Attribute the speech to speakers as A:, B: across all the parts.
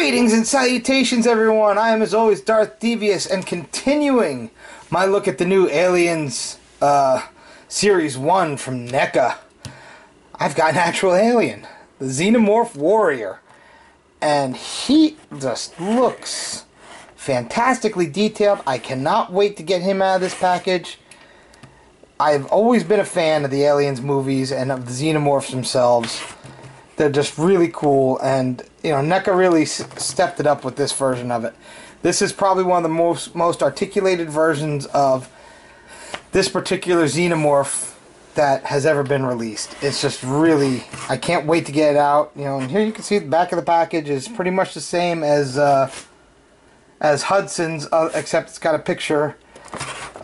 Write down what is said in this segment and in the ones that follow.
A: Greetings and salutations, everyone. I am, as always, darthdevious, and continuing my look at the new Aliens Series 1 from NECA. I've got an actual alien, the Xenomorph Warrior, and he just looks fantastically detailed. I cannot wait to get him out of this package. I've always been a fan of the Aliens movies and of the Xenomorphs themselves. They're just really cool, and you know, NECA really stepped it up with this version of it. This is probably one of the most articulated versions of this particular Xenomorph that has ever been released. It's just really, I can't wait to get it out. You know, and here you can see the back of the package is pretty much the same as Hudson's, except it's got a picture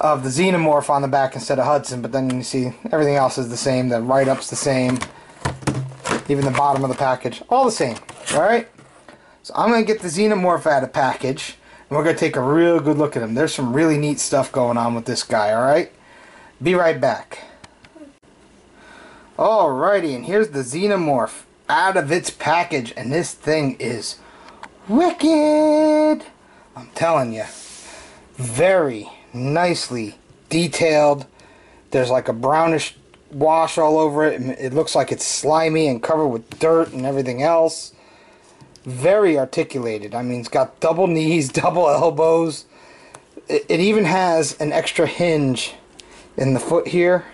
A: of the Xenomorph on the back instead of Hudson. But then you see everything else is the same. The write-up's the same. Even the bottom of the package, all the same. Alright? So I'm going to get the Xenomorph out of package, and we're going to take a real good look at him. There's some really neat stuff going on with this guy, alright? Be right back. Alrighty, and here's the Xenomorph out of its package, and this thing is wicked! I'm telling you. Very nicely detailed. There's like a brownish wash all over it. It looks like it's slimy and covered with dirt and everything else. Very articulated. I mean, it's got double knees, double elbows. It even has an extra hinge in the foot here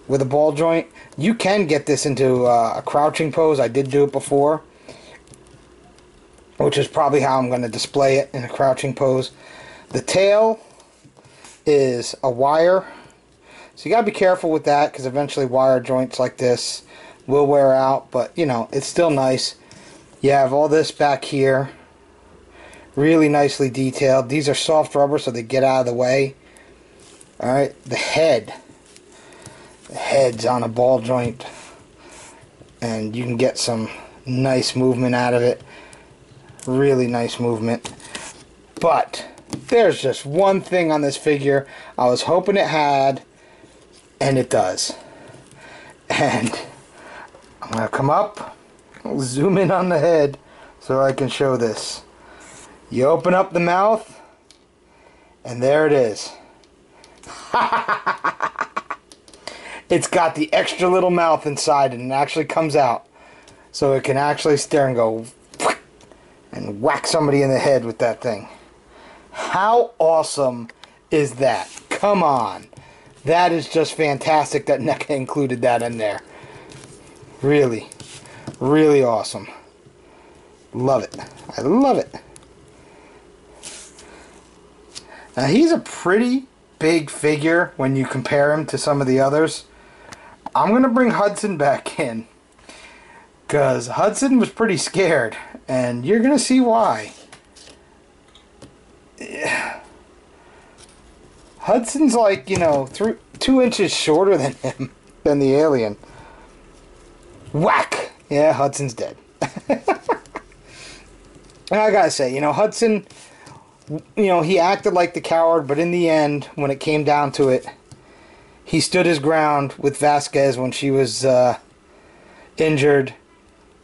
A: with a ball joint. You can get this into a crouching pose. I did do it before, which is probably how I'm going to display it, in a crouching pose. The tail is a wire. So you gotta be careful with that, because eventually wire joints like this will wear out, but you know, it's still nice. You have all this back here, really nicely detailed. These are soft rubber, so they get out of the way. Alright, the head's on a ball joint, and you can get some nice movement out of it. Really nice movement. But there's just one thing on this figure I was hoping it had, and it does. And I'm going to come up, zoom in on the head so I can show this. You open up the mouth, and there it is. It's got the extra little mouth inside, and it actually comes out. So it can actually stare and go and whack somebody in the head with that thing. How awesome is that? Come on. That is just fantastic that NECA included that in there. Really, really awesome. Love it. I love it. Now, he's a pretty big figure when you compare him to some of the others. I'm going to bring Hudson back in, because Hudson was pretty scared, and you're going to see why. Hudson's like, you know, 2 inches shorter than him, than the alien. Whack! Yeah, Hudson's dead. And I gotta say, you know, Hudson, you know, he acted like the coward, but in the end, when it came down to it, he stood his ground with Vasquez when she was injured,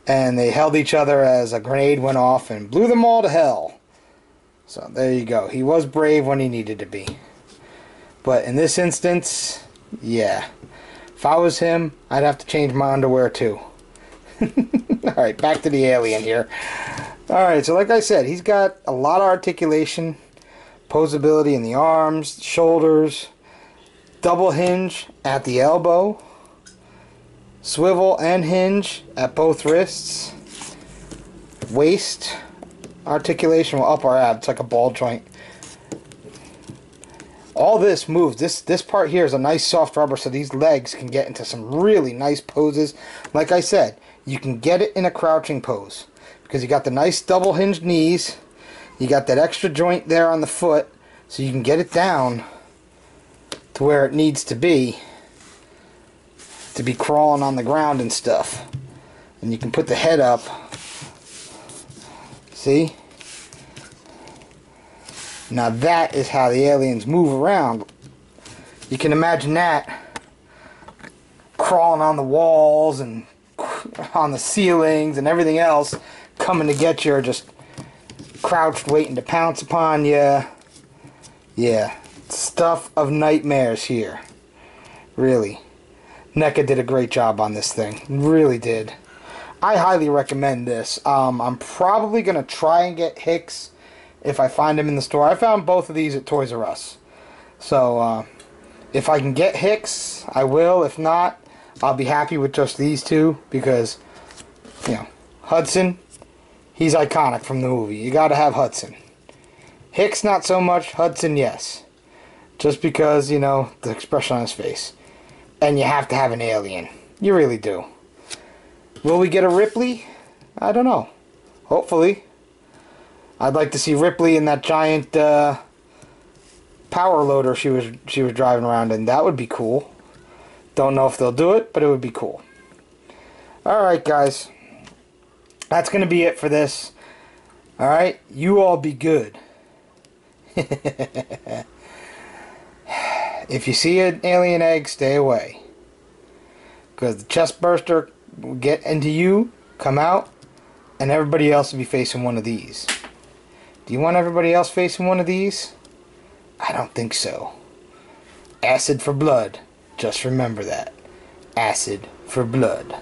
A: and they held each other as a grenade went off and blew them all to hell. So there you go. He was brave when he needed to be. But in this instance, yeah. If I was him, I'd have to change my underwear too. Alright, back to the alien here. Alright, so like I said, he's got a lot of articulation, posability in the arms, shoulders, double hinge at the elbow, swivel and hinge at both wrists, waist articulation, well, up or out, it's like a ball joint. All this moves. This part here is a nice soft rubber, so these legs can get into some really nice poses. Like I said, you can get it in a crouching pose, because you got the nice double hinged knees, you got that extra joint there on the foot, so you can get it down to where it needs to be crawling on the ground and stuff. And you can put the head up. See? Now that is how the aliens move around. You can imagine that crawling on the walls and on the ceilings and everything else, coming to get you or just crouched waiting to pounce upon you. Yeah, stuff of nightmares here. Really. NECA did a great job on this thing. Really did. I highly recommend this. I'm probably going to try and get Hicks if I find him in the store. I found both of these at Toys R Us. So, if I can get Hicks, I will. If not, I'll be happy with just these two because, you know, Hudson, he's iconic from the movie. You gotta have Hudson. Hicks, not so much. Hudson, yes. Just because, you know, the expression on his face. And you have to have an alien. You really do. Will we get a Ripley? I don't know. Hopefully. I'd like to see Ripley in that giant power loader she was driving around in. That would be cool. Don't know if they'll do it, but it would be cool. Alright, guys. That's going to be it for this. Alright? You all be good. If you see an alien egg, stay away. Because the chest burster will get into you, come out, and everybody else will be facing one of these. Do you want everybody else facing one of these? I don't think so. Acid for blood. Just remember that. Acid for blood.